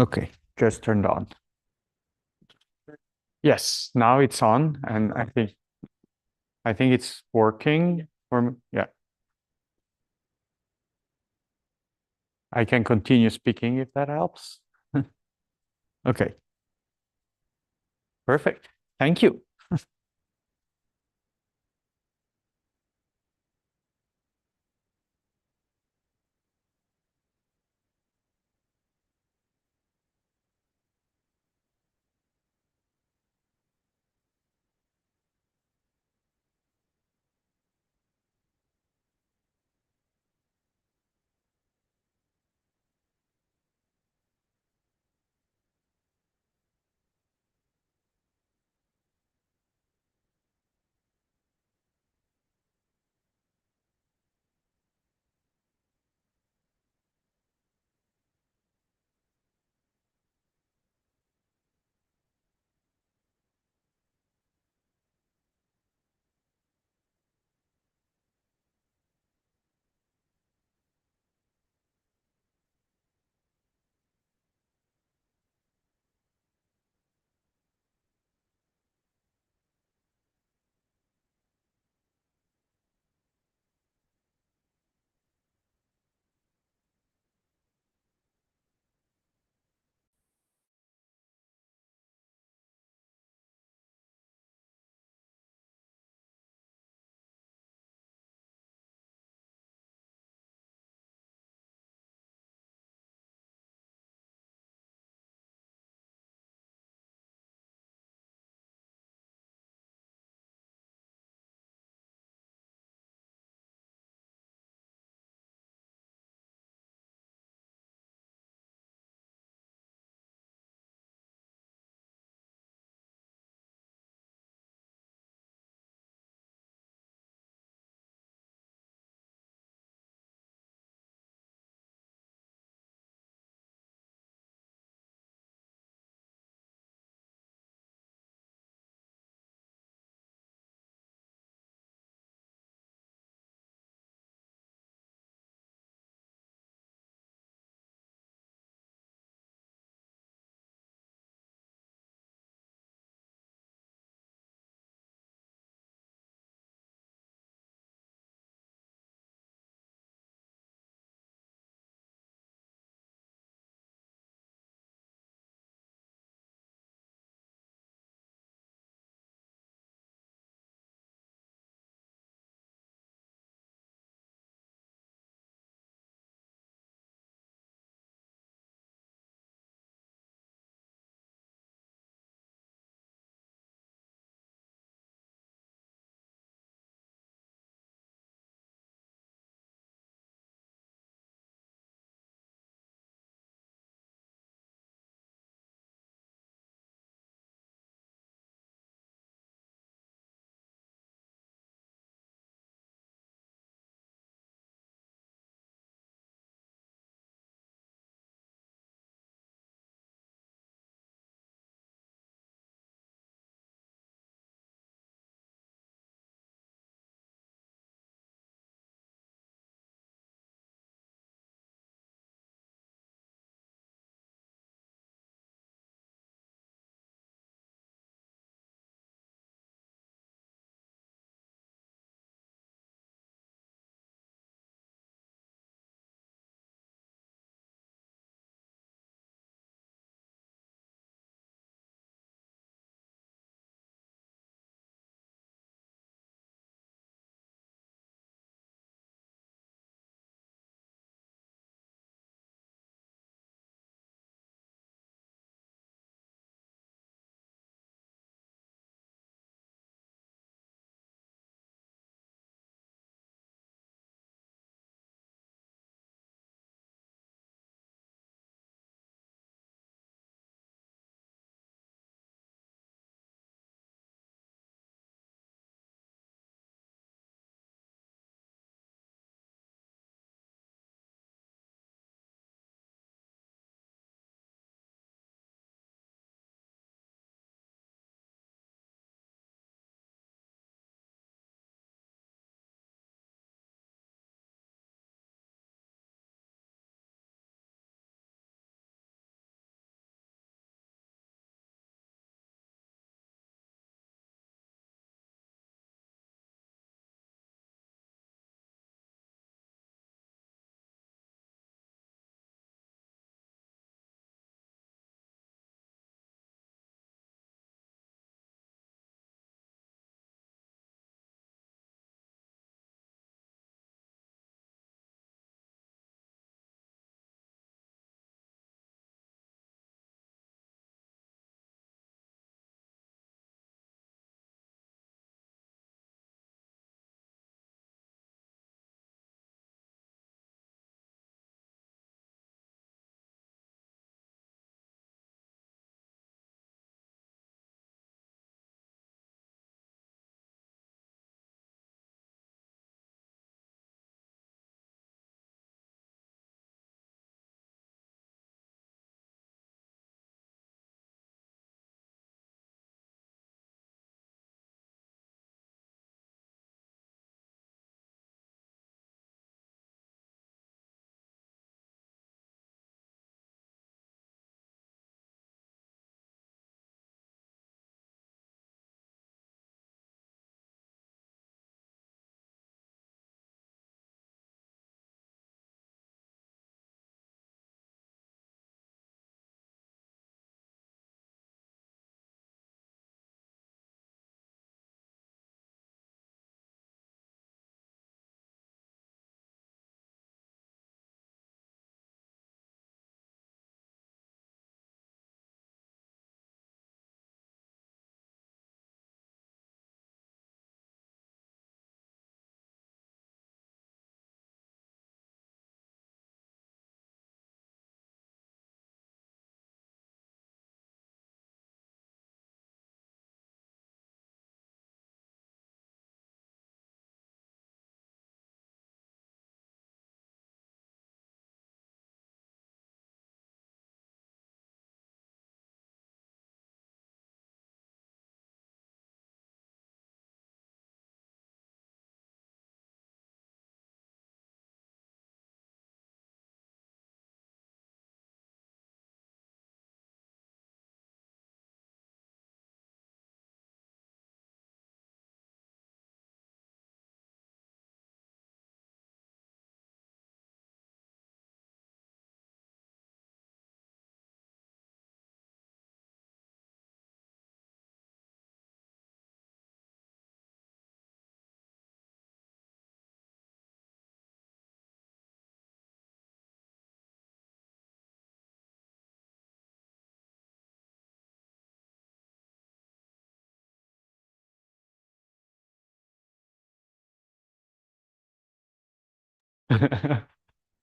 Okay, just turned on. Yes, now it's on, and I think it's working for me. Yeah. I can continue speaking if that helps. Okay, perfect. Thank you.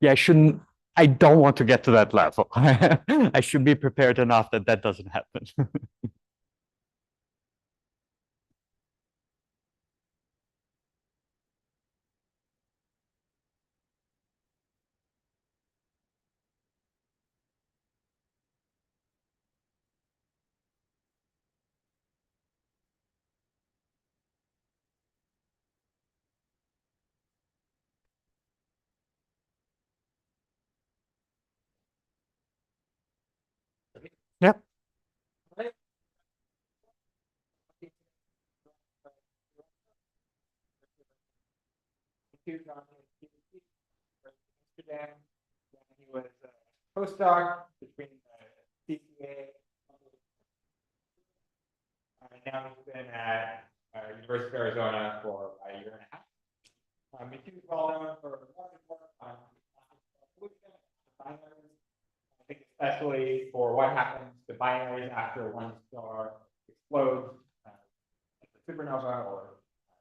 Yeah, I don't want to get to that level. I should be prepared enough that that doesn't happen. Yep. Amsterdam. Then he was a postdoc between CCA and now he's been at University of Arizona for a year and a half. Mathieu is well known for a lot of work on evolution, binaries. I think especially for what happens to binaries after one star explodes, like a supernova or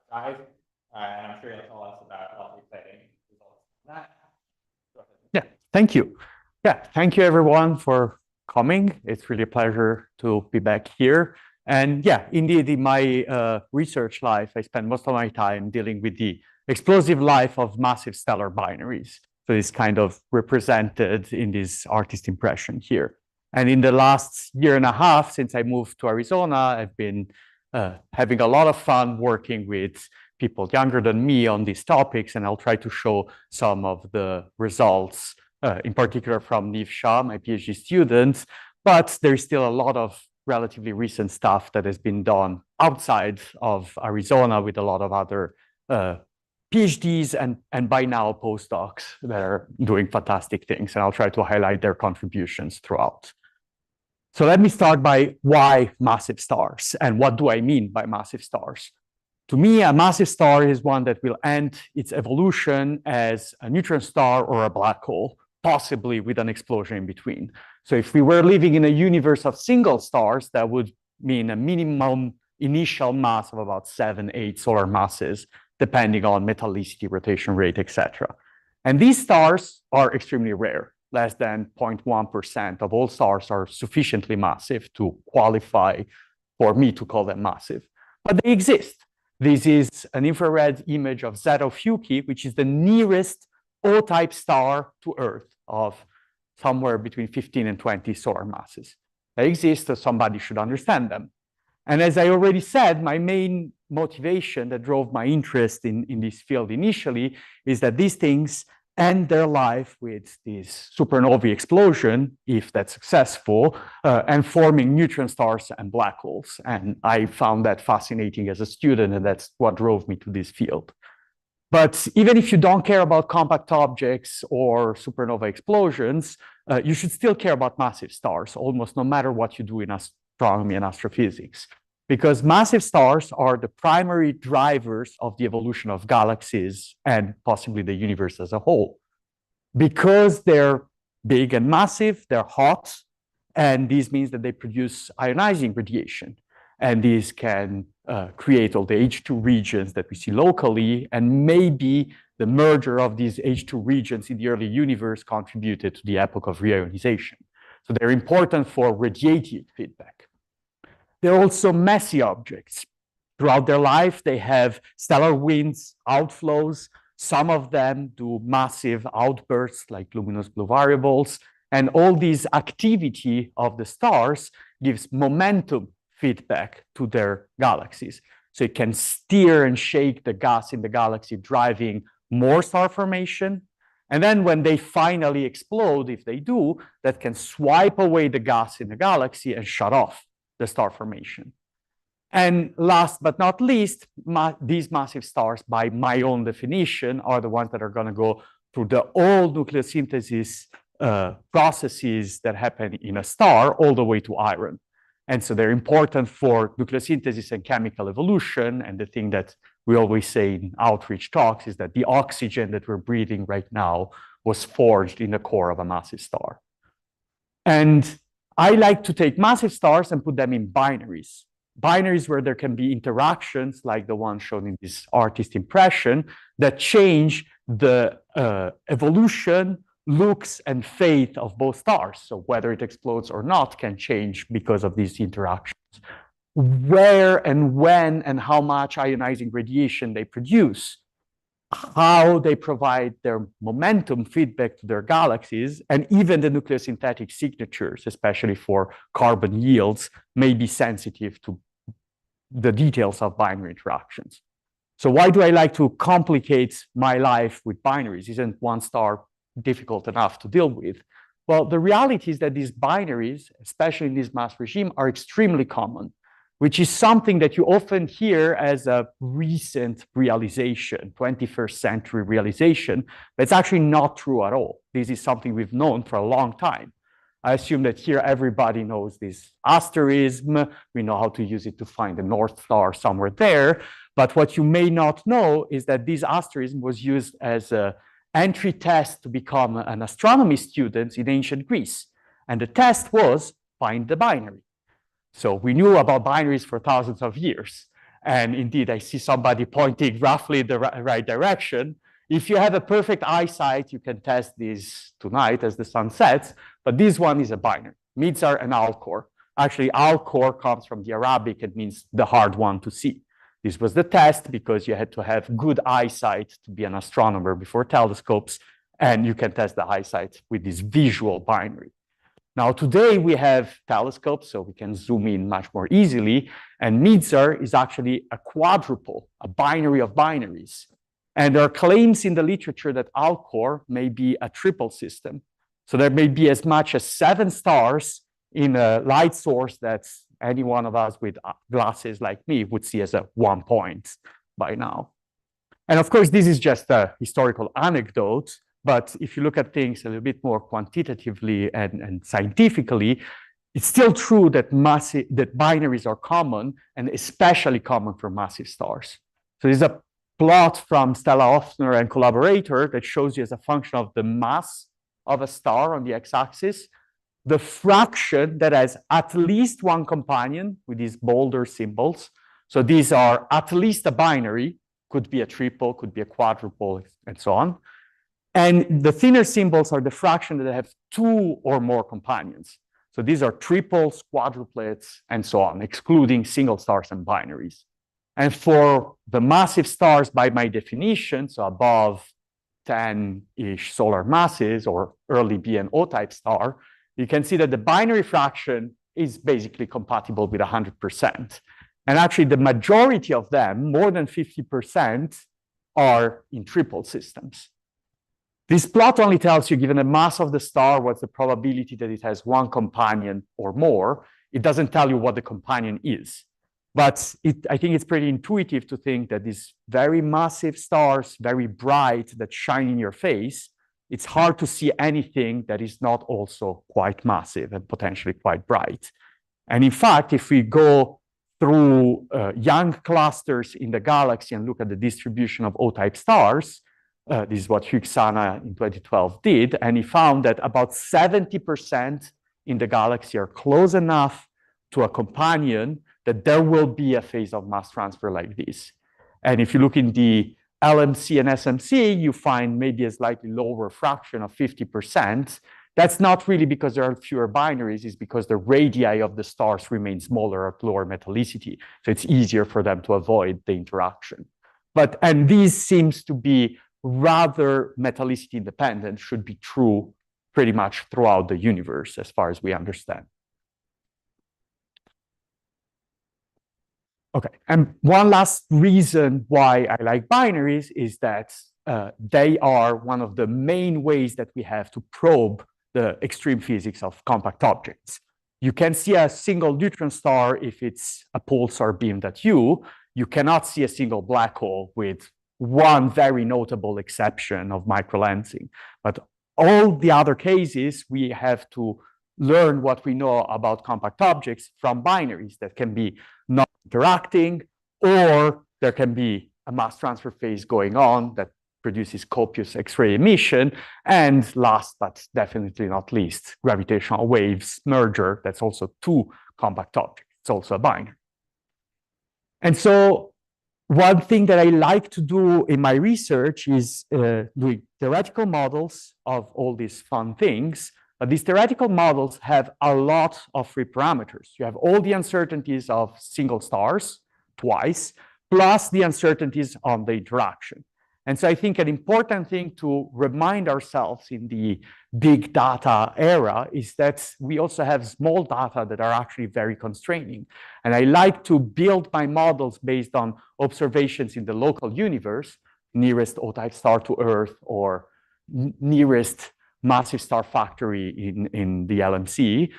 dies. And I'm sure you'll tell us about all the exciting results from that. Yeah, thank you. Yeah, thank you everyone for coming. It's really a pleasure to be back here. And yeah, indeed, in my research life, I spend most of my time dealing with the explosive life of massive stellar binaries. So it's kind of represented in this artist impression here. And in the last year and a half, since I moved to Arizona, I've been having a lot of fun working with people younger than me on these topics, and I'll try to show some of the results, in particular from Niv Shah, my PhD student, but there's still a lot of relatively recent stuff that has been done outside of Arizona with a lot of other PhDs and by now postdocs that are doing fantastic things, and I'll try to highlight their contributions throughout. So let me start by why massive stars, and what do I mean by massive stars? To me, a massive star is one that will end its evolution as a neutron star or a black hole, possibly with an explosion in between. So if we were living in a universe of single stars, that would mean a minimum initial mass of about 7, 8 solar masses, depending on metallicity, rotation rate, etc. And these stars are extremely rare. Less than 0.1% of all stars are sufficiently massive to qualify for me to call them massive. But they exist. This is an infrared image of Zeta Ophiuchi, which is the nearest O-type star to Earth of somewhere between 15 and 20 solar masses. They exist, so somebody should understand them. And as I already said, my main motivation that drove my interest in this field initially is that these things end their life with this supernovae explosion, if that's successful, and forming neutron stars and black holes. And I found that fascinating as a student, and that's what drove me to this field. But even if you don't care about compact objects or supernova explosions, you should still care about massive stars, almost no matter what you do in astronomy and astrophysics. Because massive stars are the primary drivers of the evolution of galaxies and possibly the universe as a whole. Because they're big and massive, they're hot, and this means that they produce ionizing radiation. And these can create all the H2 regions that we see locally, and maybe the merger of these H2 regions in the early universe contributed to the epoch of reionization. So they're important for radiative feedback. They're also messy objects. Throughout their life, they have stellar winds, outflows. Some of them do massive outbursts like luminous blue variables. And all this activity of the stars gives momentum feedback to their galaxies. So it can steer and shake the gas in the galaxy, driving more star formation. And then when they finally explode, if they do, that can swipe away the gas in the galaxy and shut off the star formation. And last but not least, these massive stars, by my own definition, are the ones that are going to go through the all nucleosynthesis processes that happen in a star all the way to iron. And so they're important for nucleosynthesis and chemical evolution. And the thing that we always say in outreach talks is that the oxygen that we're breathing right now was forged in the core of a massive star. And I like to take massive stars and put them in binaries. Binaries where there can be interactions like the one shown in this artist impression that change the evolution, looks, and fate of both stars. So whether it explodes or not can change because of these interactions. Where and when and how much ionizing radiation they produce, how they provide their momentum feedback to their galaxies, and even the nucleosynthetic signatures, especially for carbon yields, may be sensitive to the details of binary interactions. So why do I like to complicate my life with binaries? Isn't one star difficult enough to deal with? Well, the reality is that these binaries, especially in this mass regime, are extremely common, which is something that you often hear as a recent realization, 21st century realization, but it's actually not true at all. This is something we've known for a long time. I assume that here everybody knows this asterism. We know how to use it to find the North Star somewhere there. But what you may not know is that this asterism was used as an entry test to become an astronomy student in ancient Greece. And the test was find the binary. So we knew about binaries for thousands of years. And indeed, I see somebody pointing roughly the right direction. If you have a perfect eyesight, you can test this tonight as the sun sets. But this one is a binary, Mizar and Alcor. Actually, Alcor comes from the Arabic. It means the hard one to see. This was the test because you had to have good eyesight to be an astronomer before telescopes. And you can test the eyesight with this visual binary. Now, today we have telescopes, so we can zoom in much more easily. And Mizar is actually a quadruple, a binary of binaries. And there are claims in the literature that Alcor may be a triple system. So there may be as much as 7 stars in a light source that any one of us with glasses like me would see as a 1 point by now. And of course, this is just a historical anecdote. But if you look at things a little bit more quantitatively and scientifically, it's still true that binaries are common, and especially common for massive stars. So there's a plot from Stella Hoffner and collaborator that shows you as a function of the mass of a star on the x-axis, the fraction that has at least one companion with these bolder symbols. So these are at least a binary, could be a triple, could be a quadruple, and so on. And the thinner symbols are the fraction that have 2 or more companions. So these are triples, quadruplets, and so on, excluding single stars and binaries. And for the massive stars, by my definition, so above 10-ish solar masses or early B and O-type star, you can see that the binary fraction is basically compatible with 100%. And actually, the majority of them, more than 50%, are in triple systems. This plot only tells you, given the mass of the star, what's the probability that it has one companion or more. It doesn't tell you what the companion is. But I think it's pretty intuitive to think that these very massive stars, very bright, that shine in your face, it's hard to see anything that is not also quite massive and potentially quite bright. And in fact, if we go through young clusters in the galaxy and look at the distribution of O-type stars, this is what Hugh Sana in 2012 did, and he found that about 70% in the galaxy are close enough to a companion that there will be a phase of mass transfer like this. And if you look in the LMC and SMC, you find maybe a slightly lower fraction of 50%. That's not really because there are fewer binaries, it's because the radii of the stars remain smaller at lower metallicity. So it's easier for them to avoid the interaction. And this seems to be rather metallicity independent, should be true pretty much throughout the universe as far as we understand. Okay, and one last reason why I like binaries is that they are one of the main ways that we have to probe the extreme physics of compact objects. You can see a single neutron star if it's a pulsar beamed at you. You cannot see a single black hole, with one very notable exception of microlensing. But all the other cases, we have to learn what we know about compact objects from binaries that can be not interacting, or there can be a mass transfer phase going on that produces copious X-ray emission. And last, but definitely not least, gravitational waves merger. That's also 2 compact objects. It's also a binary. And so one thing that I like to do in my research is doing theoretical models of all these fun things. But these theoretical models have a lot of free parameters. You have all the uncertainties of single stars twice, plus the uncertainties on the interaction. And so I think an important thing to remind ourselves in the big data era is that we also have small data that are actually very constraining. And I like to build my models based on observations in the local universe, nearest O-type star to Earth or nearest massive star factory in the LMC,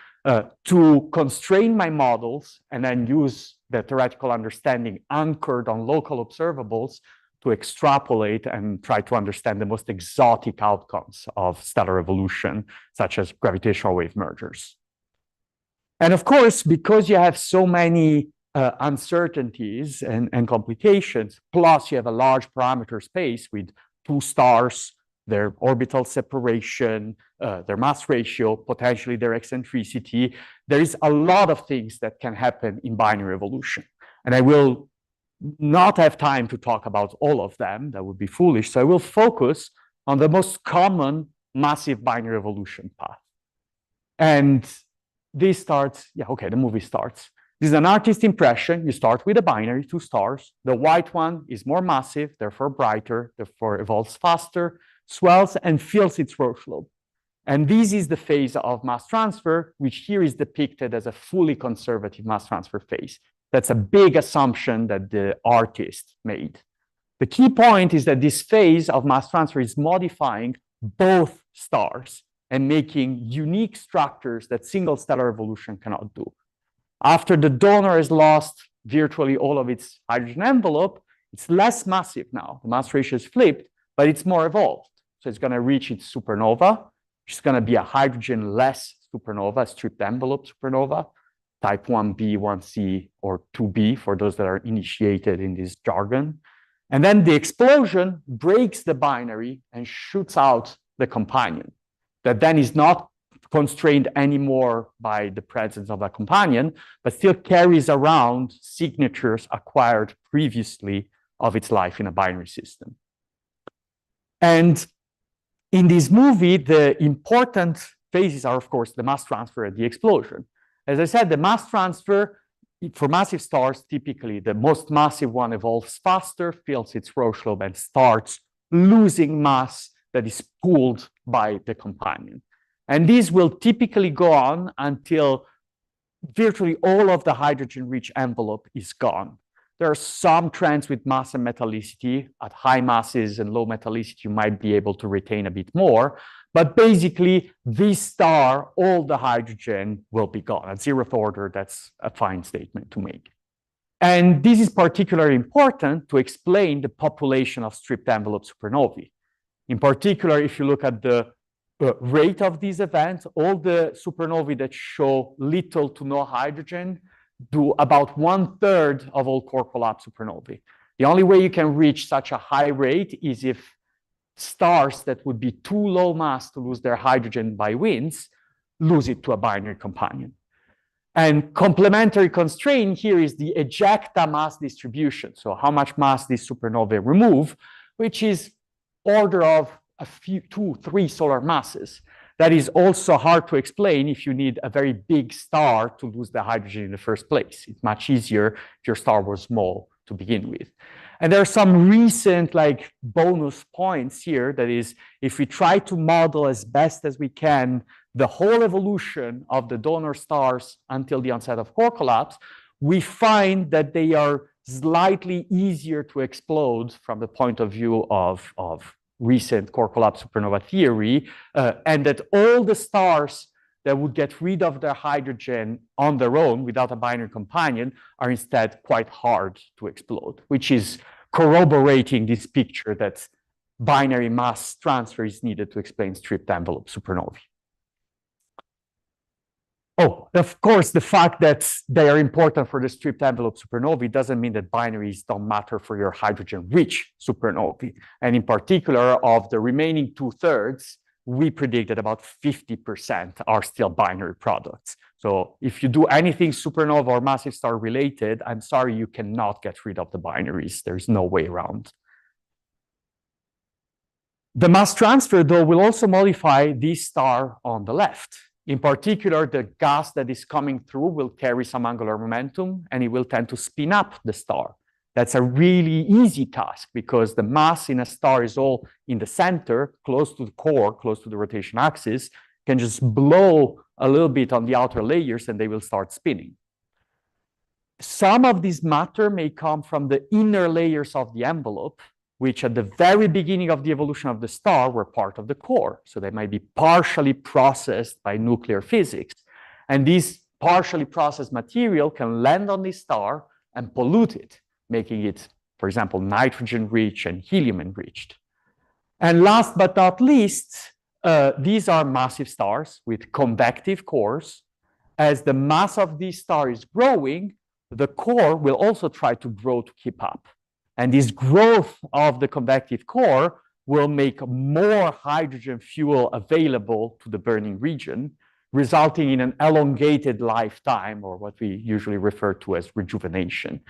to constrain my models and then use the theoretical understanding anchored on local observables to extrapolate and try to understand the most exotic outcomes of stellar evolution, such as gravitational wave mergers. And of course, because you have so many uncertainties and complications, plus you have a large parameter space with two stars, their orbital separation, their mass ratio, potentially their eccentricity, there is a lot of things that can happen in binary evolution. And I will not have time to talk about all of them. That would be foolish. So I will focus on the most common massive binary evolution path. And this starts, the movie starts. This is an artist impression. You start with a binary, two stars. The white one is more massive, therefore brighter, therefore evolves faster, swells and fills its Roche lobe. And this is the phase of mass transfer, which here is depicted as a fully conservative mass transfer phase. That's a big assumption that the artist made. The key point is that this phase of mass transfer is modifying both stars and making unique structures that single stellar evolution cannot do. After the donor has lost virtually all of its hydrogen envelope, it's less massive now. The mass ratio is flipped, but it's more evolved. So it's going to reach its supernova, which is going to be a hydrogen-less supernova, a stripped envelope supernova, type 1b, 1c, or 2b, for those that are initiated in this jargon. And then the explosion breaks the binary and shoots out the companion that then is not constrained anymore by the presence of a companion, but still carries around signatures acquired previously of its life in a binary system. And in this movie, the important phases are, of course, the mass transfer and the explosion. As I said, the mass transfer for massive stars, typically the most massive one evolves faster, fills its Roche lobe, and starts losing mass that is pulled by the companion. And this will typically go on until virtually all of the hydrogen-rich envelope is gone. There are some trends with mass and metallicity. At high masses and low metallicity, you might be able to retain a bit more. But basically, this star, all the hydrogen will be gone. At zeroth order, that's a fine statement to make. And this is particularly important to explain the population of stripped envelope supernovae. In particular, if you look at the rate of these events, all the supernovae that show little to no hydrogen do about 1/3 of all core collapse supernovae. The only way you can reach such a high rate is if stars that would be too low mass to lose their hydrogen by winds lose it to a binary companion. And complementary constraint here is the ejecta mass distribution. So how much mass these supernovae remove, which is order of a few, 2, 3 solar masses. That is also hard to explain if you need a very big star to lose the hydrogen in the first place. It's much easier if your star was small to begin with. And there are some recent bonus points here. That is, if we try to model as best as we can the whole evolution of the donor stars until the onset of core collapse, we find that they are slightly easier to explode from the point of view of recent core collapse supernova theory, and that all the stars that would get rid of their hydrogen on their own without a binary companion are instead quite hard to explode, which is corroborating this picture that binary mass transfer is needed to explain stripped envelope supernovae. Oh, of course, the fact that they are important for the stripped envelope supernovae doesn't mean that binaries don't matter for your hydrogen-rich supernovae. And in particular, of the remaining 2/3, we predict that about 50% are still binary products. So if you do anything supernova or massive star related, I'm sorry, you cannot get rid of the binaries. There's no way around. The mass transfer, though, will also modify this star on the left. In particular, the gas that is coming through will carry some angular momentum, and it will tend to spin up the star. That's a really easy task because the mass in a star is all in the center, close to the core, close to the rotation axis, can just blow a little bit on the outer layers and they will start spinning. Some of this matter may come from the inner layers of the envelope, which at the very beginning of the evolution of the star were part of the core. So they might be partially processed by nuclear physics. And this partially processed material can land on this star and pollute it, making it, for example, nitrogen-rich and helium-enriched. And last but not least, these are massive stars with convective cores. As the mass of this star is growing, the core will also try to grow to keep up. And this growth of the convective core will make more hydrogen fuel available to the burning region, resulting in an elongated lifetime, or what we usually refer to as rejuvenation.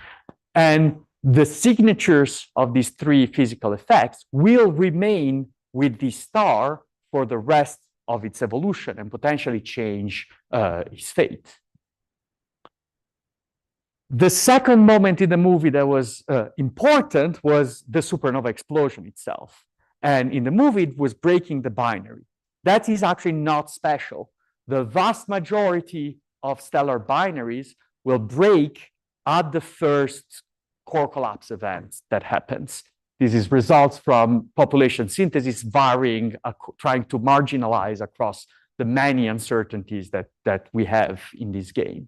And the signatures of these three physical effects will remain with the star for the rest of its evolution and potentially change its fate. The second moment in the movie that was important was the supernova explosion itself. And in the movie, it was breaking the binary. That is actually not special. The vast majority of stellar binaries will break at the first core collapse event that happens. This is results from population synthesis varying, trying to marginalize across the many uncertainties that we have in this game.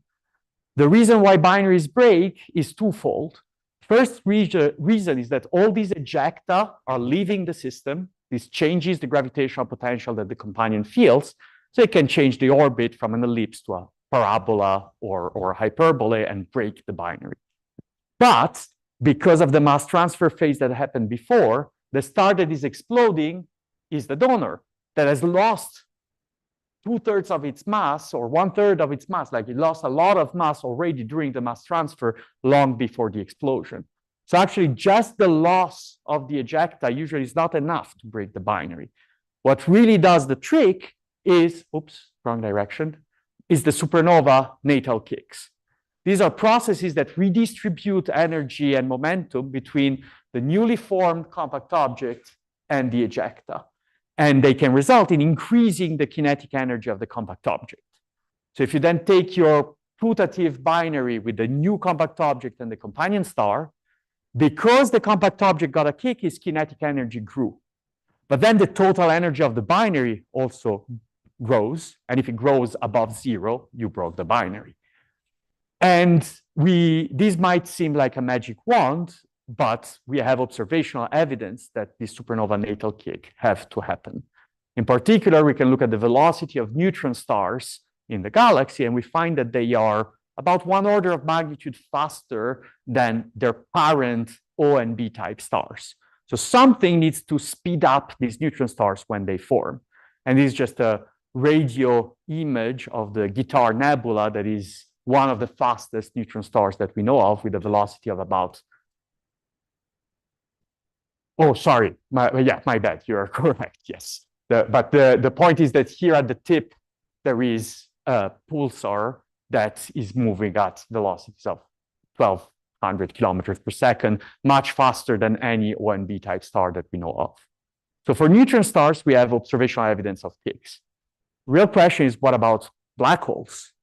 The reason why binaries break is twofold. First reason is that all these ejecta are leaving the system. This changes the gravitational potential that the companion feels, so it can change the orbit from an ellipse to a parabola or a hyperbole and break the binary. But because of the mass transfer phase that happened before, the star that is exploding is the donor that has lost 2/3 of its mass or 1/3 of its mass, like it lost a lot of mass already during the mass transfer long before the explosion. So actually just the loss of the ejecta usually is not enough to break the binary. What really does the trick is, oops, wrong direction, is the supernova natal kicks. These are processes that redistribute energy and momentum between the newly formed compact object and the ejecta. And they can result in increasing the kinetic energy of the compact object. So if you then take your putative binary with the new compact object and the companion star, because the compact object got a kick, its kinetic energy grew. But then the total energy of the binary also grows. And if it grows above zero, you broke the binary. And this might seem like a magic wand, but we have observational evidence that the supernova natal kick have to happen. In particular, we can look at the velocity of neutron stars in the galaxy, and we find that they are about 1 order of magnitude faster than their parent O and B type stars. So something needs to speed up these neutron stars when they form. And this is just a radio image of the Guitar Nebula that is one of the fastest neutron stars that we know of, with a velocity of about, oh, sorry, my bad, you're correct, yes. But the point is that here at the tip, there is a pulsar that is moving at velocities of 1,200 kilometers per second, much faster than any O and B type star that we know of. So for neutron stars, we have observational evidence of kicks. Real question is, what about black holes?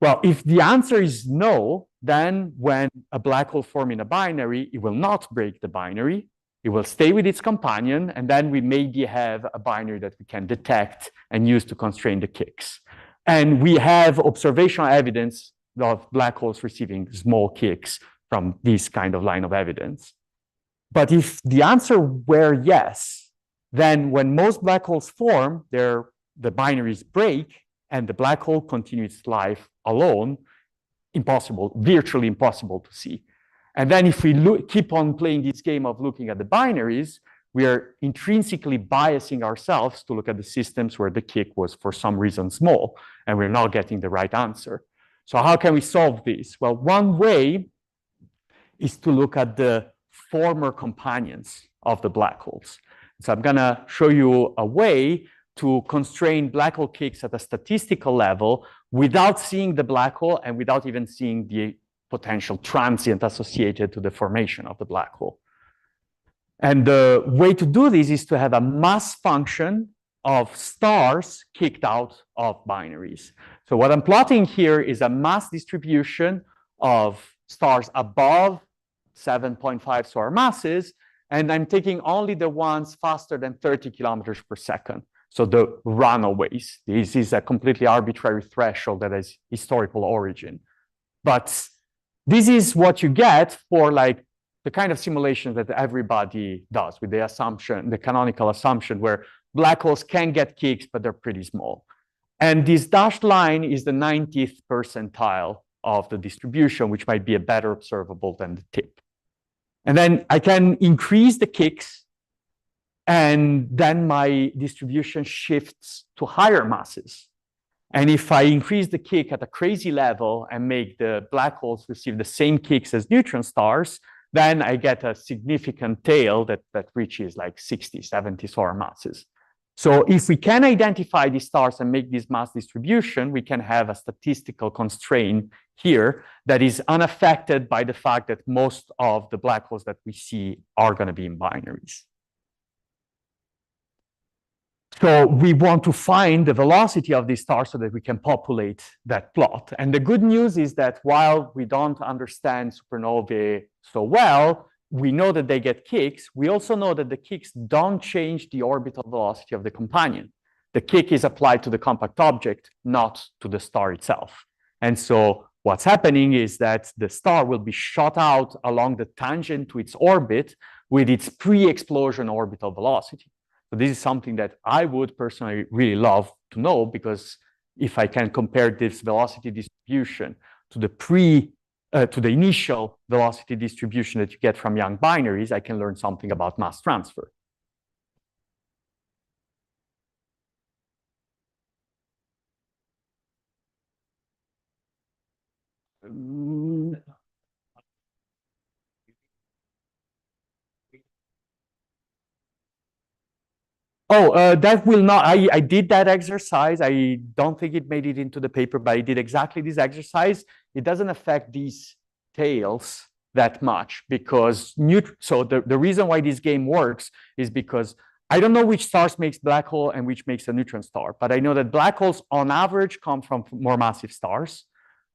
Well, if the answer is no, then when a black hole forms in a binary, it will not break the binary. It will stay with its companion, and then we maybe have a binary that we can detect and use to constrain the kicks. And we have observational evidence of black holes receiving small kicks from this kind of line of evidence. But if the answer were yes, then when most black holes form, the binaries break, and the black hole continues its life alone, impossible, virtually impossible to see. And then if we keep on playing this game of looking at the binaries, we are intrinsically biasing ourselves to look at the systems where the kick was for some reason small, and we're not getting the right answer. So how can we solve this? Well, one way is to look at the former companions of the black holes. So I'm going to show you a way to constrain black hole kicks at a statistical level without seeing the black hole and without even seeing the potential transient associated to the formation of the black hole. And the way to do this is to have a mass function of stars kicked out of binaries. So what I'm plotting here is a mass distribution of stars above 7.5 solar masses, and I'm taking only the ones faster than 30 kilometers per second. So the runaways. This is a completely arbitrary threshold that has historical origin. But this is what you get for like the kind of simulations that everybody does with the assumption, the canonical assumption where black holes can get kicks, but they're pretty small. And this dashed line is the 90th percentile of the distribution, which might be a better observable than the tip. And then I can increase the kicks, and then my distribution shifts to higher masses. And if I increase the kick at a crazy level and make the black holes receive the same kicks as neutron stars, then I get a significant tail that reaches like 60, 70 solar masses. So if we can identify these stars and make this mass distribution, we can have a statistical constraint here that is unaffected by the fact that most of the black holes that we see are going to be in binaries. So we want to find the velocity of these stars so that we can populate that plot. And the good news is that while we don't understand supernovae so well, we know that they get kicks. We also know that the kicks don't change the orbital velocity of the companion. The kick is applied to the compact object, not to the star itself. And so what's happening is that the star will be shot out along the tangent to its orbit with its pre-explosion orbital velocity. So this is something that I would personally really love to know, because if I can compare this velocity distribution to the initial velocity distribution that you get from young binaries, I can learn something about mass transfer. That will not, I did that exercise. I don't think it made it into the paper, but I did exactly this exercise. It doesn't affect these tails that much because, so the reason why this game works is because I don't know which stars makes black hole and which makes a neutron star, but I know that black holes on average come from more massive stars.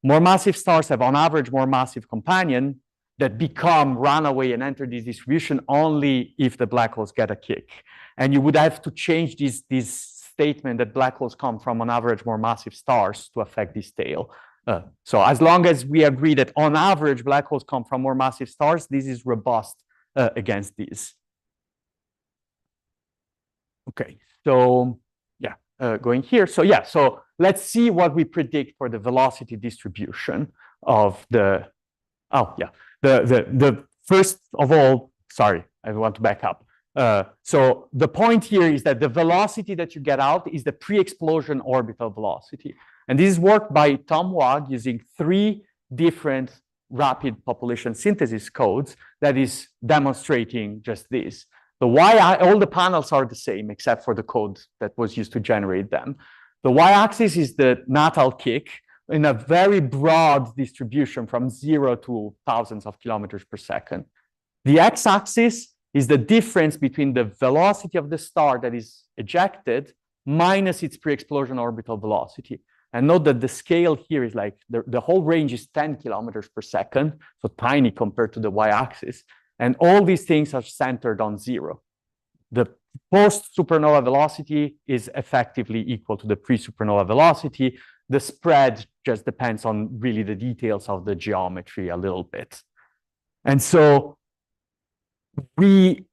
More massive stars have on average more massive companion that become runaway and enter this distribution only if the black holes get a kick. And you would have to change this statement that black holes come from on average more massive stars to affect this tail. So as long as we agree that on average black holes come from more massive stars, this is robust against this. Okay, so yeah, going here. So yeah, so let's see what we predict for the velocity distribution of the, the first of all, sorry, I want to back up. So the point here is that the velocity that you get out is the pre-explosion orbital velocity. And this is worked by Tom Wag using 3 different rapid population synthesis codes that is demonstrating just this. All the panels are the same except for the code that was used to generate them. The y-axis is the natal kick in a very broad distribution from 0 to thousands of kilometers per second. The x-axis is the difference between the velocity of the star that is ejected minus its pre-explosion orbital velocity. And note that the scale here is like, the whole range is 10 kilometers per second, so tiny compared to the y-axis. And all these things are centered on 0. The post-supernova velocity is effectively equal to the pre-supernova velocity. The spread just depends on really the details of the geometry a little bit. And so we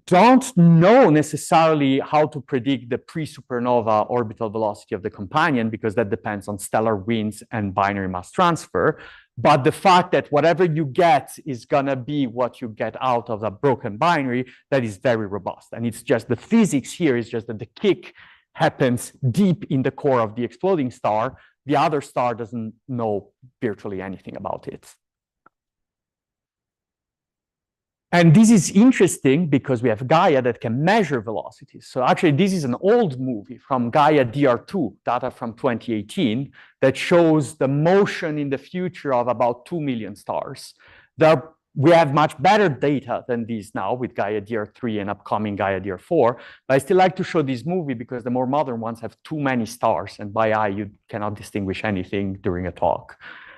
don't know necessarily how to predict the pre-supernova orbital velocity of the companion because that depends on stellar winds and binary mass transfer. But the fact that whatever you get is going to be what you get out of a broken binary, that is very robust. And it's just the physics here is just that the kick happens deep in the core of the exploding star. The other star doesn't know virtually anything about it. And this is interesting because we have Gaia that can measure velocities. So actually, this is an old movie from Gaia DR2, data from 2018, that shows the motion in the future of about 2 million stars. We have much better data than these now with Gaia DR3 and upcoming Gaia DR4. But I still like to show this movie because the more modern ones have too many stars, and by eye, you cannot distinguish anything during a talk.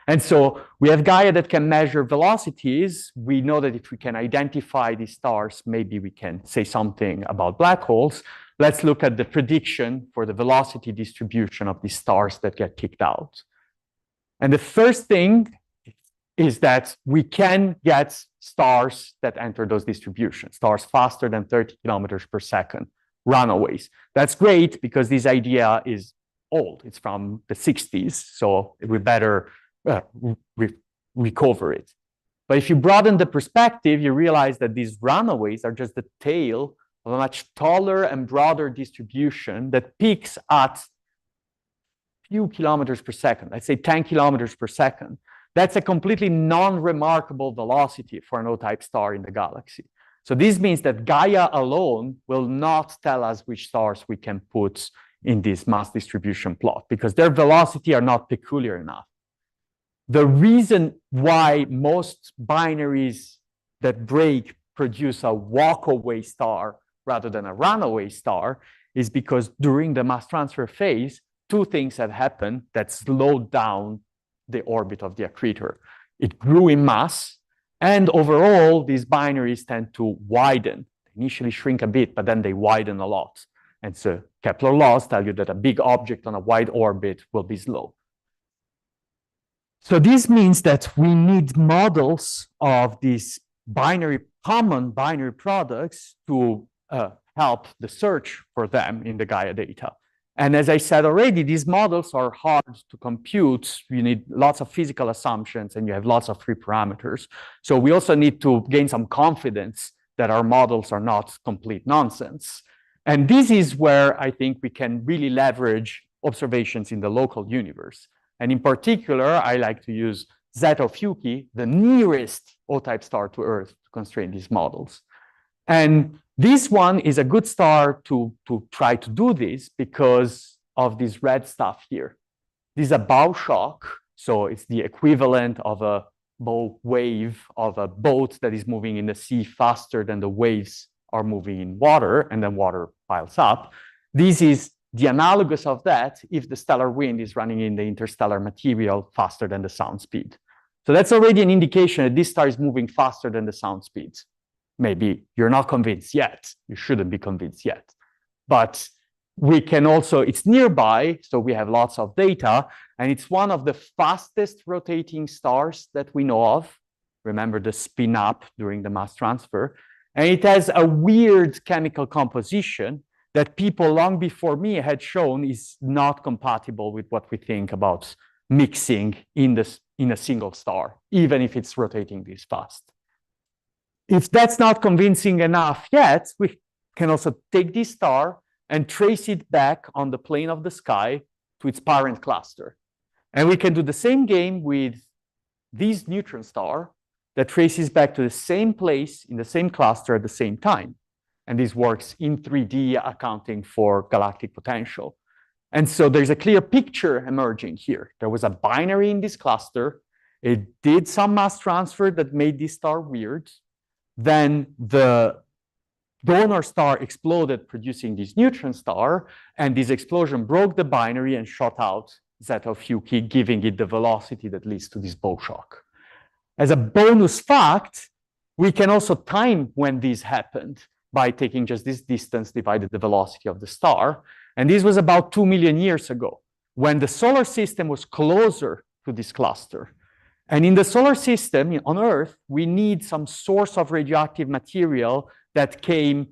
And so we have Gaia that can measure velocities. We know that if we can identify these stars, maybe we can say something about black holes. Let's look at the prediction for the velocity distribution of these stars that get kicked out. And the first thing is that we can get stars that enter those distributions, stars faster than 30 kilometers per second, runaways. That's great because this idea is old. It's from the 60s, so we better recover it. But if you broaden the perspective, you realize that these runaways are just the tail of a much taller and broader distribution that peaks at few kilometers per second, let's say 10 kilometers per second. That's a completely non-remarkable velocity for an O-type star in the galaxy. So this means that Gaia alone will not tell us which stars we can put in this mass distribution plot because their velocity are not peculiar enough. The reason why most binaries that break produce a walk-away star rather than a runaway star is because during the mass transfer phase, two things have happened that slowed down the orbit of the accretor. It grew in mass, and overall, these binaries tend to widen. They initially shrink a bit, but then they widen a lot. And so Kepler laws tell you that a big object on a wide orbit will be slow. So this means that we need models of these common binary products to help the search for them in the Gaia data. And as I said already, these models are hard to compute. You need lots of physical assumptions and you have lots of free parameters. So we also need to gain some confidence that our models are not complete nonsense. And this is where I think we can really leverage observations in the local universe. And in particular, I like to use Zeta Fuki, the nearest O-type star to Earth, to constrain these models. And this one is a good star to try to do this because of this red stuff here. This is a bow shock, so it's the equivalent of a bow wave of a boat that is moving in the sea faster than the waves are moving in water, and then water piles up. This is the analogous of that if the stellar wind is running in the interstellar material faster than the sound speed. So that's already an indication that this star is moving faster than the sound speed. Maybe you're not convinced yet. You shouldn't be convinced yet. But we can also, it's nearby, so we have lots of data, and it's one of the fastest rotating stars that we know of. Remember the spin up during the mass transfer. And it has a weird chemical composition that people long before me had shown is not compatible with what we think about mixing in a single star, even if it's rotating this fast. If that's not convincing enough yet, we can also take this star and trace it back on the plane of the sky to its parent cluster. And we can do the same game with this neutron star that traces back to the same place in the same cluster at the same time. And this works in 3D, accounting for galactic potential. And so there's a clear picture emerging here. There was a binary in this cluster. It did some mass transfer that made this star weird. Then the donor star exploded, producing this neutron star. And this explosion broke the binary and shot out Zeta Fuki, giving it the velocity that leads to this bow shock. As a bonus fact, we can also time when this happened by taking just this distance divided the velocity of the star. And this was about 2 million years ago, when the solar system was closer to this cluster. And in the solar system, on Earth, we need some source of radioactive material that came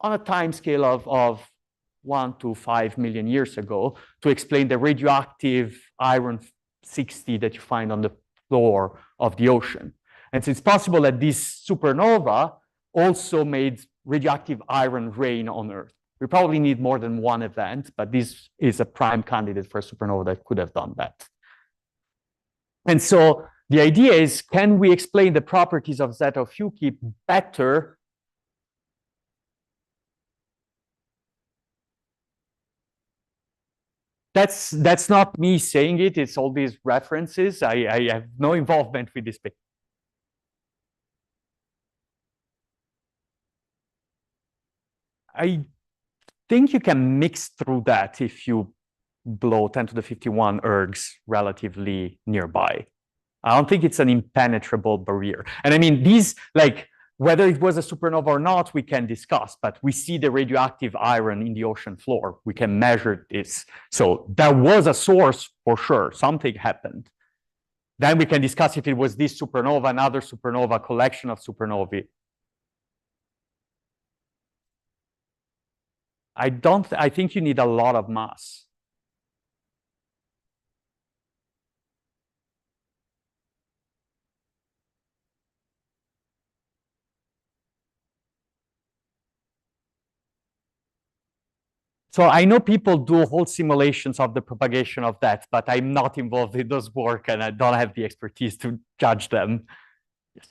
on a time scale of 1 to 5 million years ago to explain the radioactive iron-60 that you find on the floor of the ocean. And so it's possible that this supernova also made radioactive iron rain on Earth. We probably need more than one event, but this is a prime candidate for a supernova that could have done that. And so the idea is, can we explain the properties of zeta Fuchsi better That's not me saying it, it's all these references. I have no involvement with this paper. I think you can mix through that if you blow 10 to the 51 ergs relatively nearby. I don't think it's an impenetrable barrier. And I mean, these, like, whether it was a supernova or not, we can discuss, but we see the radioactive iron in the ocean floor. We can measure this. So there was a source for sure, something happened. Then we can discuss if it was this supernova, another supernova, collection of supernovae. I think you need a lot of mass. So I know people do whole simulations of the propagation of that, but I'm not involved in those work and I don't have the expertise to judge them. Yes.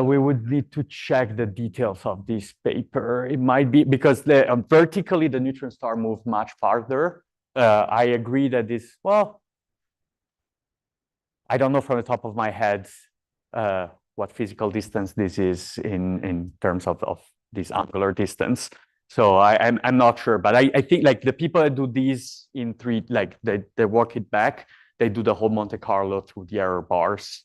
We would need to check the details of this paper. It might be because vertically the neutron star moved much farther. I agree that this, well, I don't know from the top of my head what physical distance this is in terms of this angular distance. So I'm not sure, but I think like the people that do these in like they work it back, they do the whole Monte Carlo through the error bars.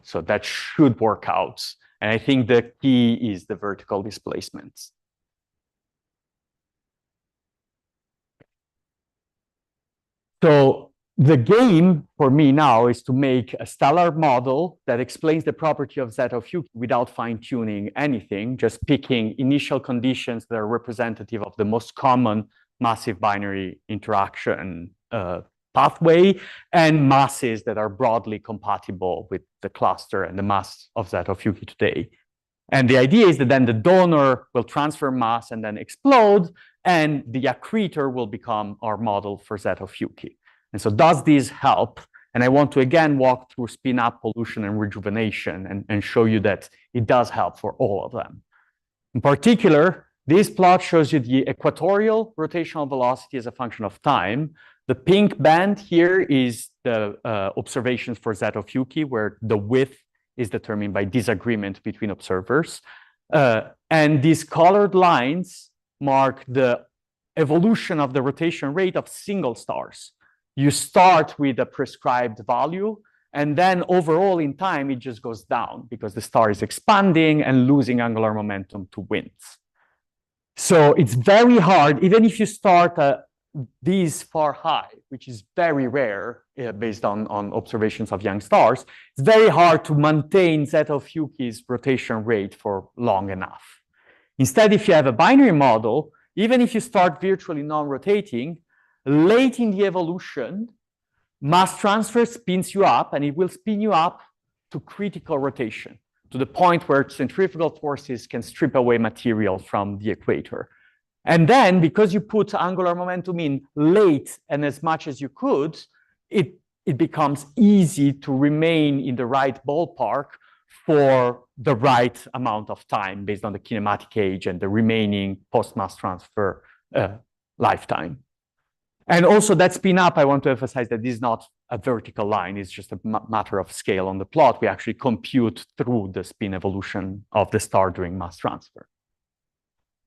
So that should work out. And I think the key is the vertical displacements. So the game for me now is to make a stellar model that explains the property of zeta Fuchsi without fine-tuning anything, just picking initial conditions that are representative of the most common massive binary interaction pathway and masses that are broadly compatible with the cluster and the mass of zeta Fuchsi today. And the idea is that then the donor will transfer mass and then explode, and the accretor will become our model for zeta Fuchsi. And so does this help? And I want to again walk through spin-up, pollution, and rejuvenation and show you that it does help for all of them. In particular, this plot shows you the equatorial rotational velocity as a function of time. The pink band here is the observations for zeta Fuchsi, where the width is determined by disagreement between observers. And these colored lines mark the evolution of the rotation rate of single stars. You start with a prescribed value, and then overall in time, it just goes down because the star is expanding and losing angular momentum to winds. So it's very hard, even if you start these far high, which is very rare based on observations of young stars, it's very hard to maintain zeta Fuchsi's rotation rate for long enough. Instead, if you have a binary model, even if you start virtually non-rotating, late in the evolution, mass transfer spins you up, and it will spin you up to critical rotation, to the point where centrifugal forces can strip away material from the equator. And then, because you put angular momentum in late and as much as you could, it becomes easy to remain in the right ballpark for the right amount of time based on the kinematic age and the remaining post-mass transfer lifetime. And also that spin up, I want to emphasize that this is not a vertical line. It's just a matter of scale on the plot. We actually compute through the spin evolution of the star during mass transfer.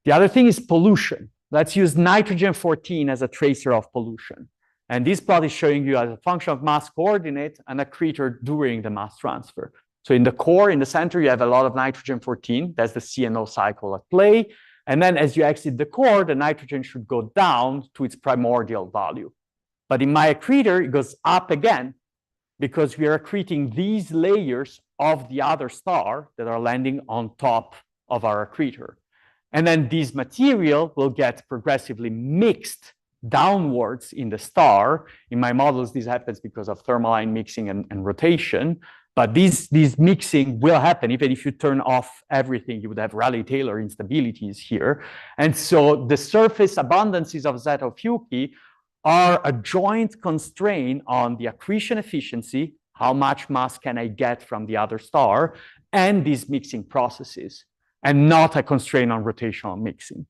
The other thing is pollution. Let's use nitrogen-14 as a tracer of pollution. And this plot is showing you as a function of mass coordinate an accretor during the mass transfer. So in the core, in the center, you have a lot of nitrogen-14. That's the CNO cycle at play. And then as you exit the core, the nitrogen should go down to its primordial value. But in my accretor, it goes up again because we are accreting these layers of the other star that are landing on top of our accretor. And then this material will get progressively mixed downwards in the star. In my models, this happens because of thermaline mixing and rotation. But this mixing will happen. Even if you turn off everything, you would have Rayleigh-Taylor instabilities here. And so the surface abundances of Zytkow-Fuchs are a joint constraint on the accretion efficiency, how much mass can I get from the other star, and these mixing processes, and not a constraint on rotational mixing.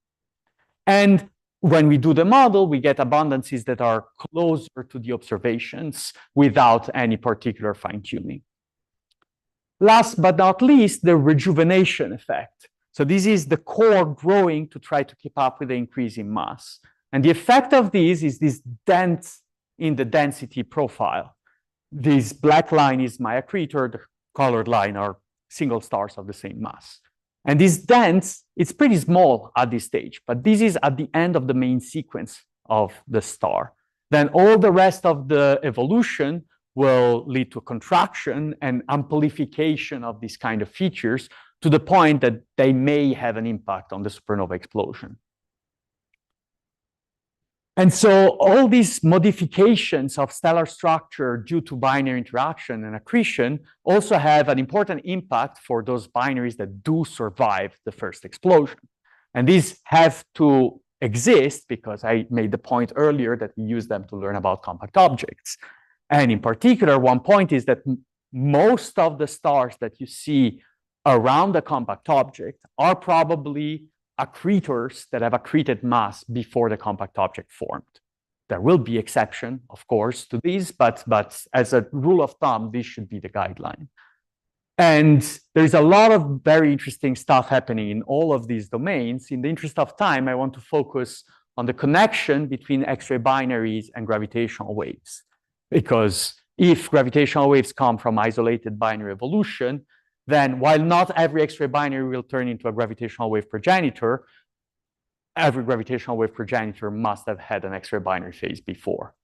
And when we do the model, we get abundances that are closer to the observations without any particular fine-tuning. Last but not least, the rejuvenation effect. So this is the core growing to try to keep up with the increase in mass. And the effect of this is this dent in the density profile. This black line is my accretor, the colored line are single stars of the same mass. And this dent, it's pretty small at this stage, but this is at the end of the main sequence of the star. Then all the rest of the evolution will lead to contraction and amplification of these kind of features to the point that they may have an impact on the supernova explosion. And so all these modifications of stellar structure due to binary interaction and accretion also have an important impact for those binaries that do survive the first explosion. And these have to exist because I made the point earlier that we use them to learn about compact objects. And in particular, one point is that most of the stars that you see around the compact object are probably accretors that have accreted mass before the compact object formed. There will be exception, of course, to these, but as a rule of thumb, this should be the guideline. And there's a lot of very interesting stuff happening in all of these domains. In the interest of time, I want to focus on the connection between X-ray binaries and gravitational waves. Because if gravitational waves come from isolated binary evolution, then while not every X-ray binary will turn into a gravitational wave progenitor, every gravitational wave progenitor must have had an X-ray binary phase before.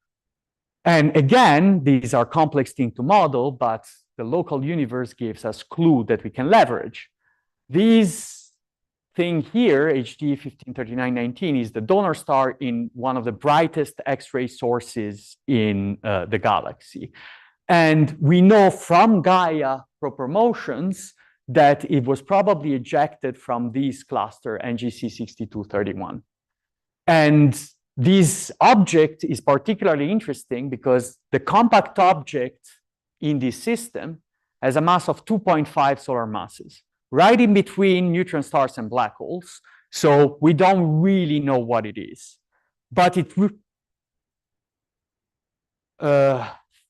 And again, these are complex things to model, but the local universe gives us clue that we can leverage. This thing here, HD 153919, is the donor star in one of the brightest X-ray sources in the galaxy. And we know from Gaia proper motions that it was probably ejected from this cluster, NGC 6231. And this object is particularly interesting because the compact object in this system has a mass of 2.5 solar masses, right in between neutron stars and black holes. So we don't really know what it is. But it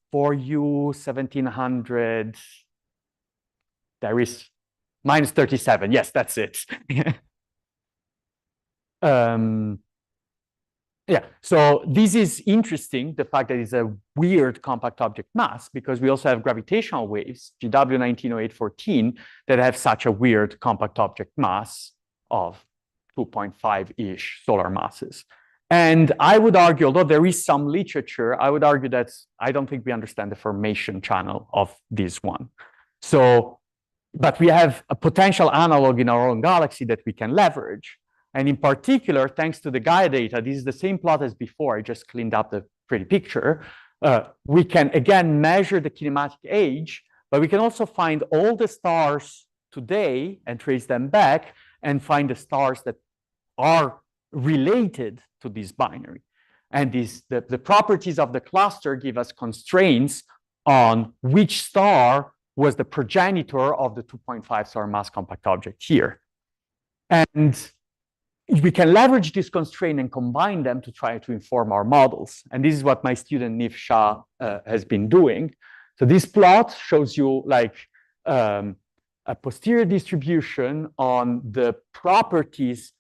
for you 1700, there is minus 37. Yes, that's it. Yeah, so this is interesting, the fact that it's a weird compact object mass, because we also have gravitational waves, GW 190814, that have such a weird compact object mass of 2.5-ish solar masses. And I would argue, although there is some literature, I would argue that I don't think we understand the formation channel of this one. So, but we have a potential analog in our own galaxy that we can leverage. And in particular, thanks to the Gaia data, this is the same plot as before, I just cleaned up the pretty picture. We can, again, measure the kinematic age, but we can also find all the stars today and trace them back and find the stars that are related to this binary. And the properties of the cluster give us constraints on which star was the progenitor of the 2.5 solar mass compact object here. And we can leverage this constraint and combine them to try to inform our models. And this is what my student Niv Shah has been doing. So this plot shows you like a posterior distribution on the properties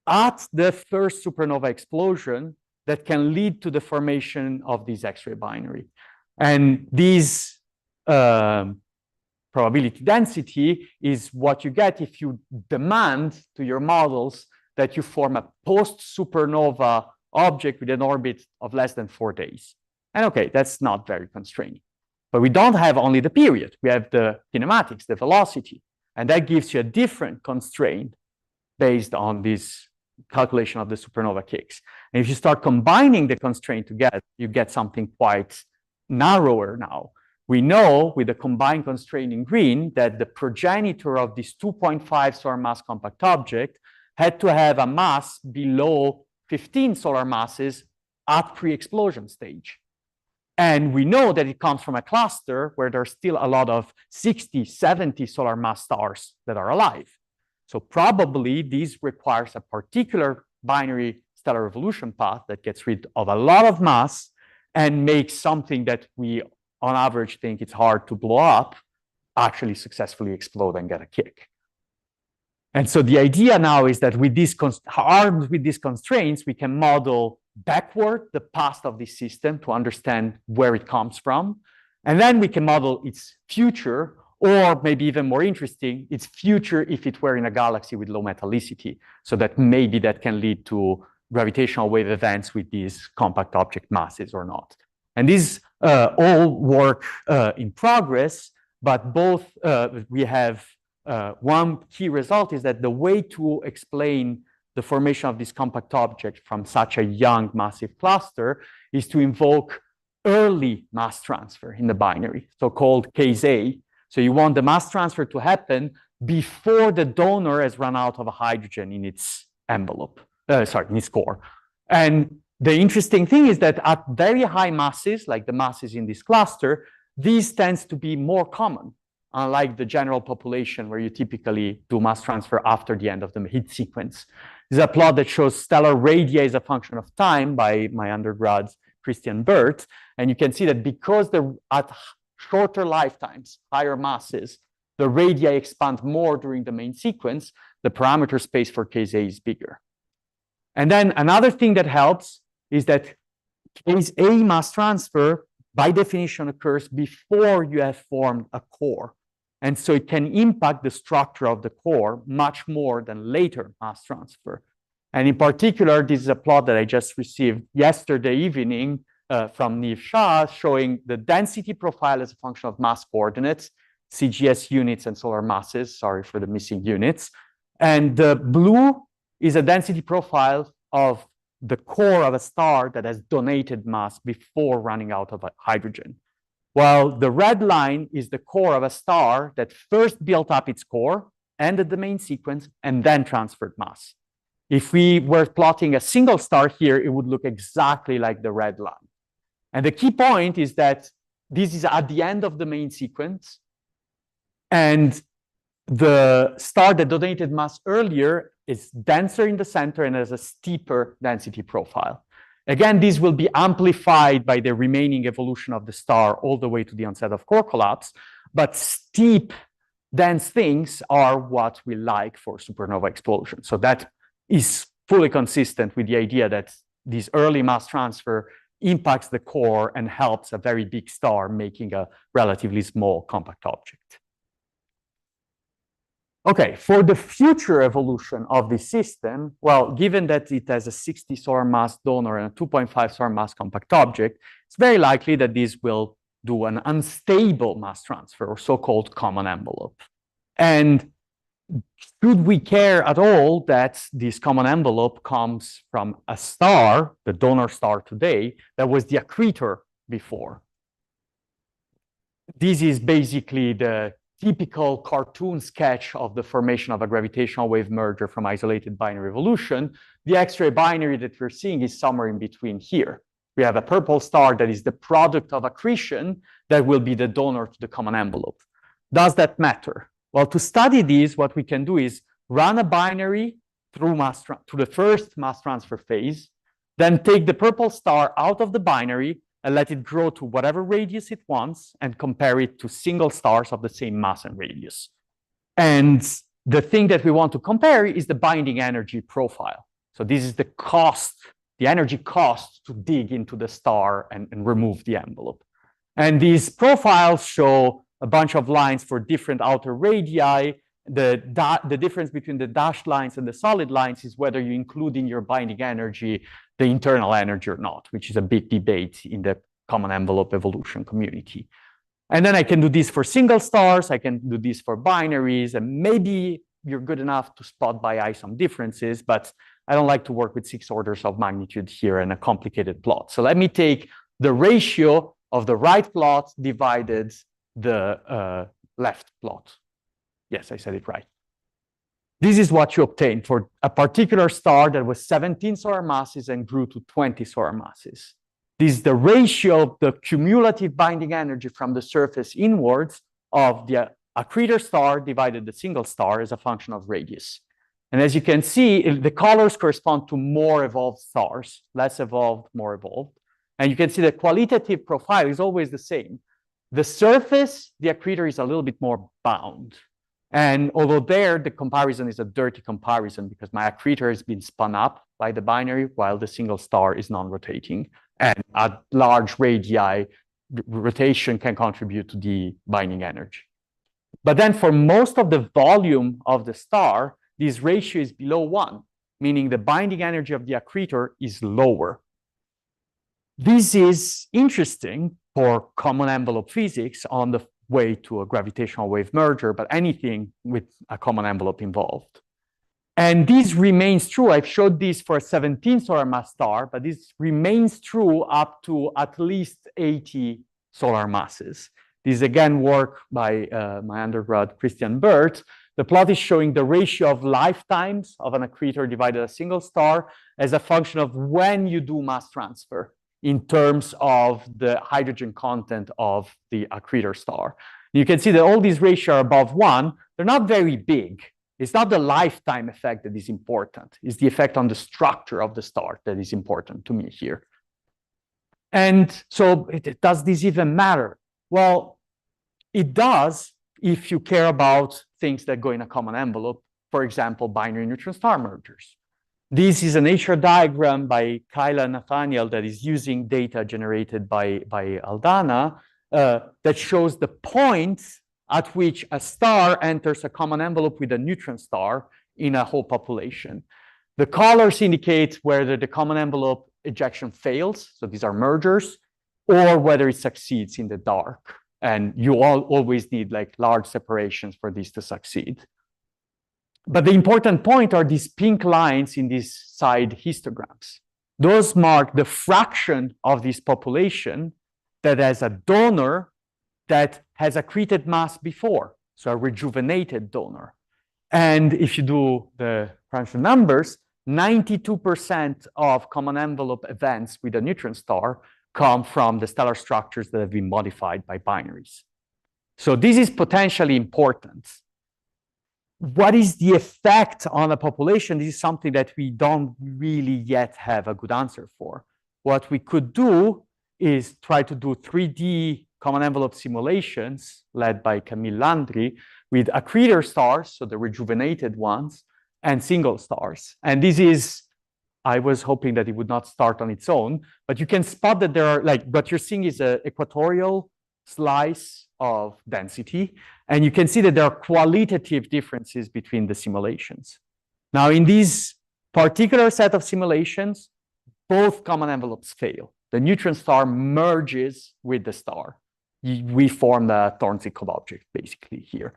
at the first supernova explosion that can lead to the formation of this X-ray binary. And this probability density is what you get if you demand to your models that you form a post-supernova object with an orbit of less than 4 days. And okay, that's not very constraining. But we don't have only the period. We have the kinematics, the velocity. And that gives you a different constraint based on this calculation of the supernova kicks. And if you start combining the constraint together, you get something quite narrower now. We know with the combined constraint in green that the progenitor of this 2.5 solar mass compact object had to have a mass below 15 solar masses at pre-explosion stage. And we know that it comes from a cluster where there's still a lot of 60, 70 solar mass stars that are alive. So probably this requires a particular binary stellar evolution path that gets rid of a lot of mass and makes something that we, on average, think it's hard to blow up, actually successfully explode and get a kick. And so the idea now is that with these armed with these constraints, we can model backward the past of this system to understand where it comes from. And then we can model its future, or maybe even more interesting, its future if it were in a galaxy with low metallicity, so that maybe that can lead to gravitational wave events with these compact object masses or not. And these all work in progress, but both we have one key result is that the way to explain the formation of this compact object from such a young massive cluster is to invoke early mass transfer in the binary, so-called case A. So you want the mass transfer to happen before the donor has run out of a hydrogen in its envelope, in its core. And the interesting thing is that at very high masses, like the masses in this cluster, these tends to be more common, unlike the general population where you typically do mass transfer after the end of the heat sequence. This is a plot that shows stellar radii as a function of time by my undergrad, Christian Bert. And you can see that because at shorter lifetimes, higher masses, the radii expand more during the main sequence, the parameter space for case A is bigger. And then another thing that helps is that case A mass transfer, by definition, occurs before you have formed a core. And so it can impact the structure of the core much more than later mass transfer. And in particular, this is a plot that I just received yesterday evening from Niv Shah, showing the density profile as a function of mass coordinates, CGS units and solar masses. Sorry for the missing units. And the blue is a density profile of the core of a star that has donated mass before running out of hydrogen. While the red line is the core of a star that first built up its core, ended the main sequence, and then transferred mass. If we were plotting a single star here, it would look exactly like the red line. And the key point is that this is at the end of the main sequence, and the star that donated mass earlier is denser in the center and has a steeper density profile. Again, this will be amplified by the remaining evolution of the star all the way to the onset of core collapse, but steep, dense things are what we like for supernova explosion. So that is fully consistent with the idea that this early mass transfer impacts the core and helps a very big star making a relatively small compact object. Okay, for the future evolution of the system, well, given that it has a 60 solar mass donor and a 2.5 solar mass compact object, it's very likely that this will do an unstable mass transfer, or so-called common envelope. And should we care at all that this common envelope comes from a star, the donor star today, that was the accretor before? This is basically the typical cartoon sketch of the formation of a gravitational wave merger from isolated binary evolution. The X-ray binary that we're seeing is somewhere in between here. We have a purple star that is the product of accretion that will be the donor to the common envelope. Does that matter? Well, to study these, what we can do is run a binary through the first mass transfer phase, then take the purple star out of the binary and let it grow to whatever radius it wants and compare it to single stars of the same mass and radius. And the thing that we want to compare is the binding energy profile. So this is the cost, the energy cost to dig into the star and remove the envelope. And these profiles show a bunch of lines for different outer radii. The difference between the dashed lines and the solid lines is whether you include in your binding energy the internal energy or not, which is a big debate in the common envelope evolution community. And then I can do this for single stars, I can do this for binaries, and maybe you're good enough to spot by eye some differences, but I don't like to work with 6 orders of magnitude here in a complicated plot. So let me take the ratio of the right plot divided the left plot. Yes, I said it right. This is what you obtain for a particular star that was 17 solar masses and grew to 20 solar masses. This is the ratio of the cumulative binding energy from the surface inwards of the accretor star divided the single star as a function of radius. And as you can see, the colors correspond to more evolved stars, less evolved, more evolved. And you can see the qualitative profile is always the same. The surface, the accretor is a little bit more bound. And although there, the comparison is a dirty comparison because my accretor has been spun up by the binary while the single star is non-rotating. And at large radii, rotation can contribute to the binding energy. But then for most of the volume of the star, this ratio is below 1, meaning the binding energy of the accretor is lower. This is interesting for common envelope physics on the way to a gravitational wave merger, but anything with a common envelope involved. And this remains true. I've showed this for a 17 solar mass star, but this remains true up to at least 80 solar masses. This is again work by my undergrad, Christian Bert. The plot is showing the ratio of lifetimes of an accretor divided a single star as a function of when you do mass transfer in terms of the hydrogen content of the accretor star. You can see that all these ratios are above 1. They're not very big. It's not the lifetime effect that is important. It's the effect on the structure of the star that is important to me here. And so does this even matter? Well, it does if you care about things that go in a common envelope, for example, binary neutron star mergers. This is a nature diagram by Kyla Nathaniel that is using data generated by Aldana that shows the points at which a star enters a common envelope with a neutron star in a whole population. The colors indicate whether the common envelope ejection fails, so these are mergers, or whether it succeeds in the dark. And you always need like large separations for these to succeed. But the important point are these pink lines in these side histograms. Those mark the fraction of this population that has a donor that has accreted mass before, so a rejuvenated donor. And if you do the crunch the numbers, 92% of common envelope events with a neutron star come from the stellar structures that have been modified by binaries. So this is potentially important. What is the effect on a population? This is something that we don't really yet have a good answer for. What we could do is try to do 3D common envelope simulations led by Camille Landry with accretor stars, so the rejuvenated ones, and single stars. And this is, I was hoping that it would not start on its own, but you can spot that there are, like, what you're seeing is an equatorial slice of density, and you can see that there are qualitative differences between the simulations. Now, in this particular set of simulations, both common envelopes fail. The neutron star merges with the star. We form the Thorne-Zytkow object, basically, here.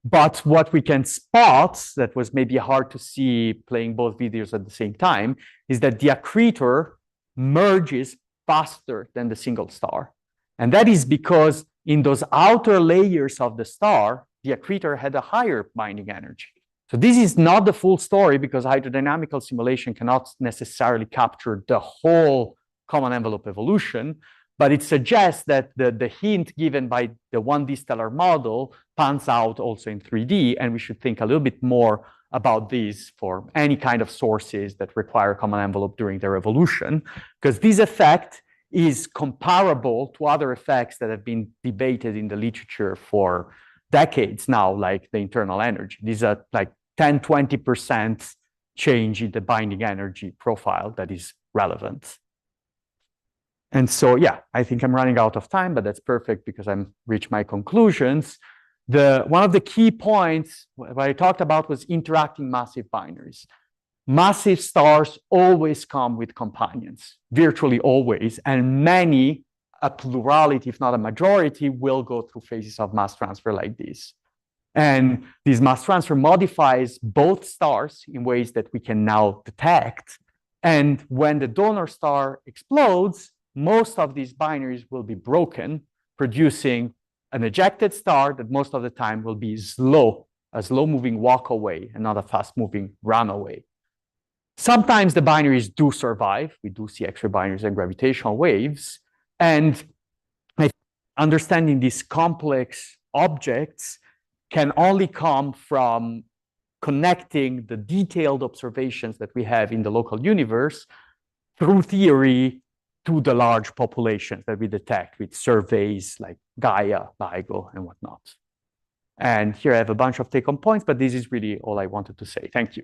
But what we can spot, that was maybe hard to see playing both videos at the same time, is that the accretor merges faster than the single star. And that is because in those outer layers of the star, the accretor had a higher binding energy. So this is not the full story because hydrodynamical simulation cannot necessarily capture the whole common envelope evolution, but it suggests that the hint given by the 1D stellar model pans out also in 3D, and we should think a little bit more about these for any kind of sources that require common envelope during their evolution, because this effect is comparable to other effects that have been debated in the literature for decades now, like the internal energy. These are like 10, 20% change in the binding energy profile that is relevant. And so, yeah, I think I'm running out of time, but that's perfect because I'm reached my conclusions. One of the key points what I talked about was interacting massive binaries. Massive stars always come with companions, virtually always, and many a plurality, if not a majority, will go through phases of mass transfer like this. And this mass transfer modifies both stars in ways that we can now detect. And when the donor star explodes, most of these binaries will be broken, producing an ejected star that most of the time will be slow, a slow-moving walk-away and not a fast-moving runaway. Sometimes the binaries do survive. We do see X-ray binaries and gravitational waves. And understanding these complex objects can only come from connecting the detailed observations that we have in the local universe through theory to the large populations that we detect with surveys like Gaia, LIGO, and whatnot. And here I have a bunch of take-home points, but this is really all I wanted to say. Thank you.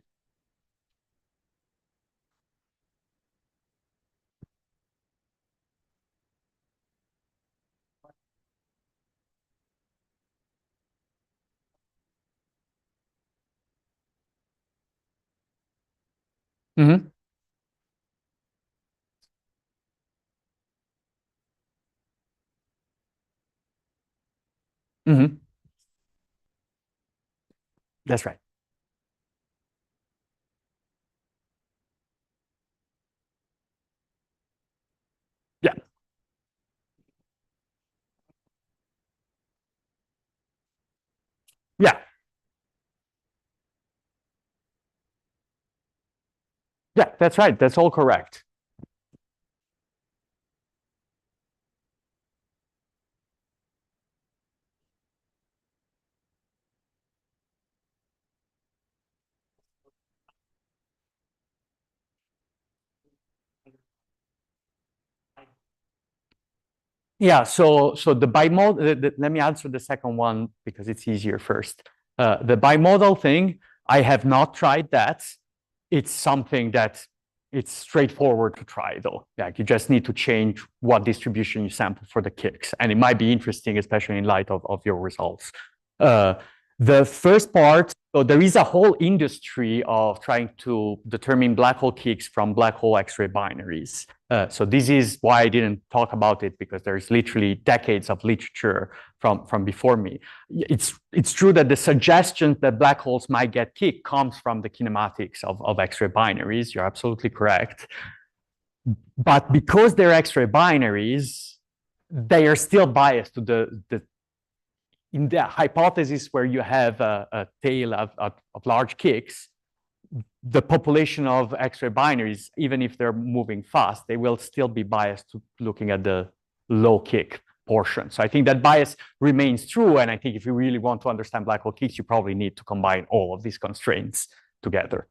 Mm-hmm. Mm-hmm. That's right. Yeah. Yeah. Yeah, that's right. That's all correct. Yeah, so the bimodal, let me answer the second one because it's easier first. The bimodal thing, I have not tried that. It's something that it's straightforward to try though. Like you just need to change what distribution you sample for the kicks. And it might be interesting, especially in light of your results. The first part, so there is a whole industry of trying to determine black hole kicks from black hole X-ray binaries. So this is why I didn't talk about it, because there's literally decades of literature from before me. It's true that the suggestion that black holes might get kicked comes from the kinematics of X-ray binaries. You're absolutely correct. But because they're X-ray binaries, they are still biased to the in the hypothesis where you have a tail of large kicks, the population of X-ray binaries, even if they're moving fast, they will still be biased to looking at the low kick portion. So I think that bias remains true. And I think if you really want to understand black hole kicks, you probably need to combine all of these constraints together.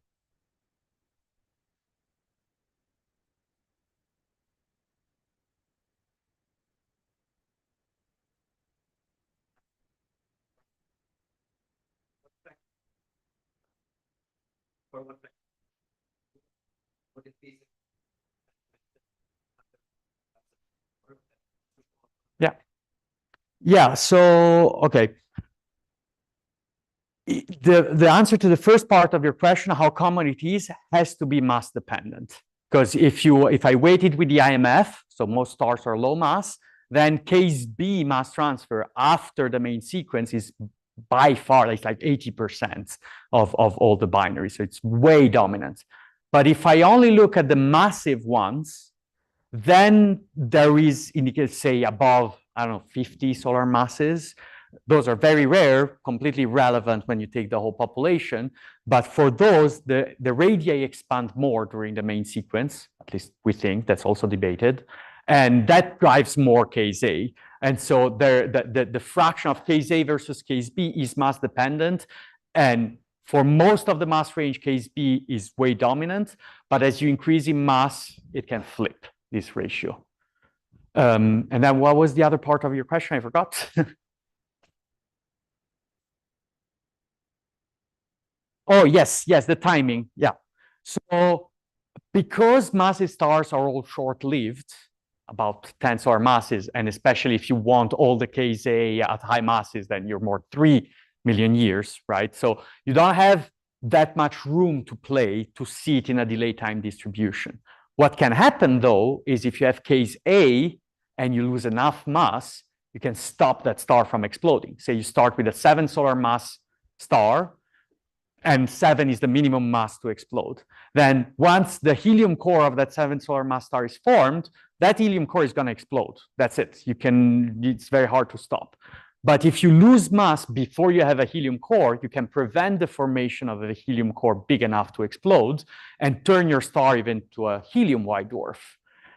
Yeah. Yeah. So, okay. The answer to the first part of your question, how common it is, has to be mass dependent. Because if I weighted with the IMF, so most stars are low mass, then case B mass transfer after the main sequence is by far, it's like 80% of all the binaries. So it's way dominant. But if I only look at the massive ones, then there is, say, above, I don't know, 50 solar masses. Those are very rare, completely relevant when you take the whole population. But for those, the radii expand more during the main sequence, at least we think, that's also debated. And that drives more case A. And so the fraction of case A versus case B is mass dependent. And for most of the mass range, case B is way dominant. But as you increase in mass, it can flip this ratio. And then what was the other part of your question? I forgot. Oh, yes, the timing. Yeah. So because massive stars are all short-lived, about 10 solar masses, and especially if you want all the case A at high masses, then you're more 3 million years, right? So you don't have that much room to play to see it in a delay time distribution. What can happen, though, is if you have case A and you lose enough mass, you can stop that star from exploding. Say you start with a 7 solar mass star, and 7 is the minimum mass to explode. Then once the helium core of that 7 solar mass star is formed, that helium core is going to explode. That's it. It's very hard to stop. But if you lose mass before you have a helium core, you can prevent the formation of a helium core big enough to explode and turn your star even to a helium white dwarf.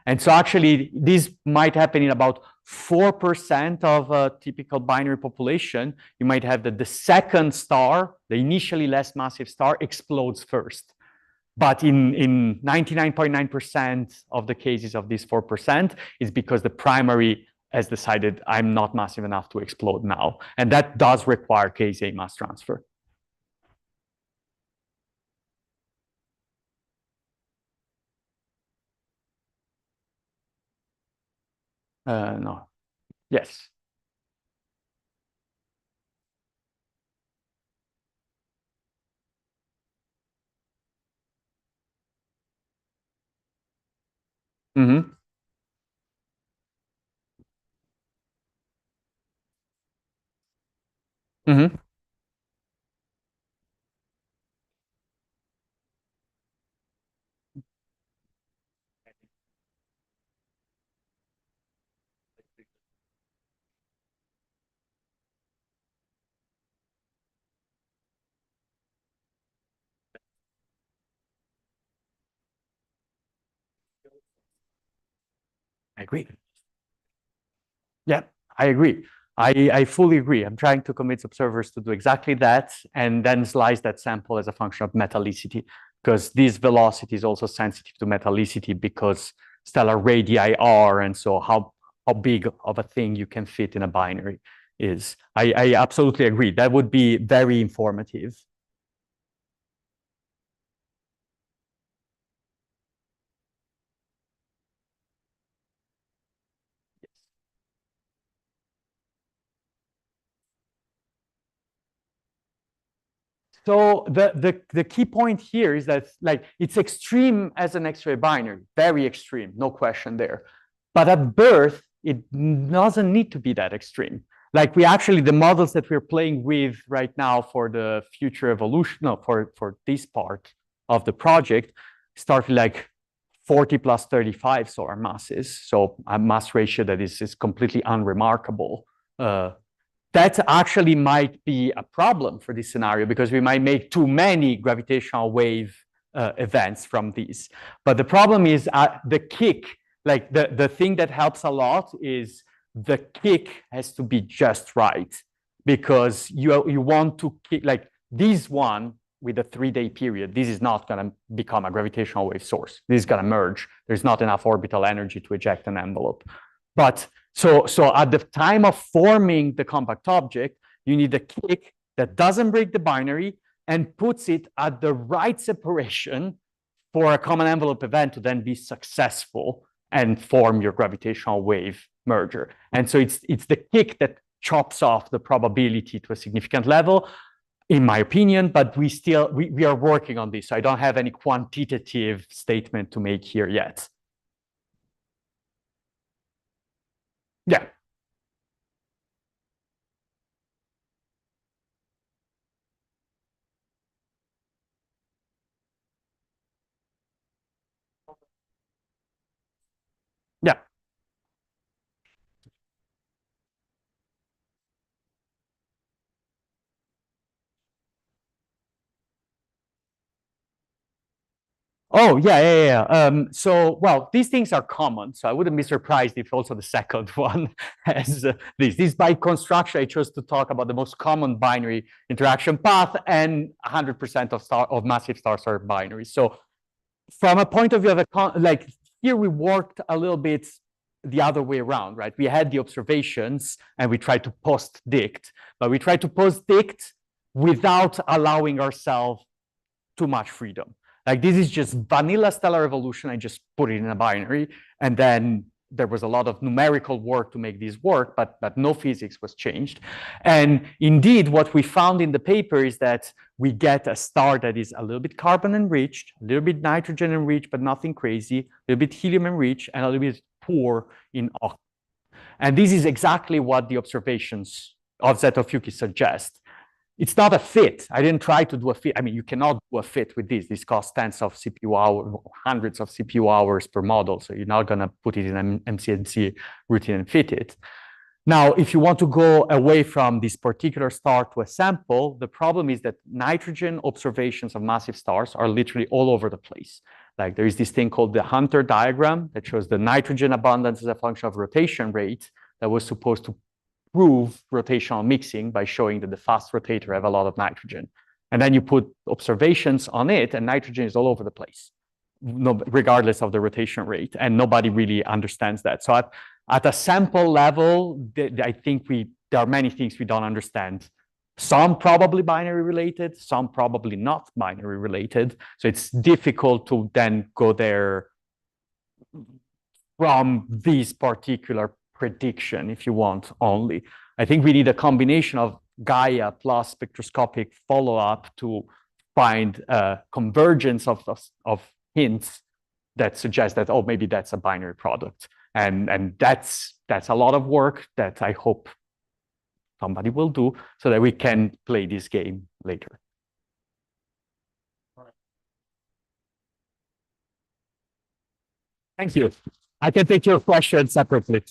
And so actually, this might happen in about 4% of a typical binary population. You might have that the second star, the initially less massive star, explodes first. But in 99.9% of the cases of these 4%, it's because the primary has decided I'm not massive enough to explode now. And that does require KZA mass transfer. No. Yes. Mm-hmm. Mm-hmm. I agree. Yeah, I agree. I fully agree. I'm trying to convince observers to do exactly that and then slice that sample as a function of metallicity, because this velocity is also sensitive to metallicity because stellar radii are, and so how big of a thing you can fit in a binary is. I absolutely agree. That would be very informative. So the key point here is that like it's extreme as an X-ray binary, very extreme, no question there. But at birth, it doesn't need to be that extreme. Like we actually, the models that we're playing with right now for the future evolution, no, for this part of the project, start like 40 plus 35 solar masses. So a mass ratio that is completely unremarkable. That actually might be a problem for this scenario because we might make too many gravitational wave events from these. But the problem is the kick, like the thing that helps a lot is the kick has to be just right because you want to kick, like this one with a 3-day period, this is not going to become a gravitational wave source. This is going to merge. There's not enough orbital energy to eject an envelope. But so at the time of forming the compact object, you need a kick that doesn't break the binary and puts it at the right separation for a common envelope event to then be successful and form your gravitational wave merger. And so it's the kick that chops off the probability to a significant level, in my opinion, but we are working on this. So I don't have any quantitative statement to make here yet. Yeah. Yeah. Oh, yeah. So, well, these things are common. So I wouldn't be surprised if also the second one has this. This by construction, I chose to talk about the most common binary interaction path, and 100% of massive stars are binary. So from a point of view of like here, we worked a little bit the other way around, right? We had the observations and we tried to post-dict, but we tried to post-dict without allowing ourselves too much freedom. Like this is just vanilla stellar evolution. I just put it in a binary. And then there was a lot of numerical work to make this work, but no physics was changed. And indeed, what we found in the paper is that we get a star that is a little bit carbon enriched, a little bit nitrogen enriched, but nothing crazy, a little bit helium enriched, and a little bit poor in oxygen. And this is exactly what the observations of Zetov-Yuki suggest. It's not a fit. I didn't try to do a fit. I mean, you cannot do a fit with this. This costs tens of CPU hours, hundreds of CPU hours per model. So you're not going to put it in an MCNC routine and fit it. Now, if you want to go away from this particular star to a sample, the problem is that nitrogen observations of massive stars are literally all over the place. Like there is this thing called the Hunter diagram that shows the nitrogen abundance as a function of rotation rate that was supposed to prove rotational mixing by showing that the fast rotator have a lot of nitrogen. And then you put observations on it, and nitrogen is all over the place, regardless of the rotation rate. And nobody really understands that. So at a sample level, I think there are many things we don't understand. Some probably binary related, some probably not binary related. So it's difficult to then go there from this particular prediction, if you want, only. I think we need a combination of Gaia plus spectroscopic follow-up to find a convergence of hints that suggest that, oh, maybe that's a binary product. And that's a lot of work that I hope somebody will do so that we can play this game later. Thank you. I can take your questions separately.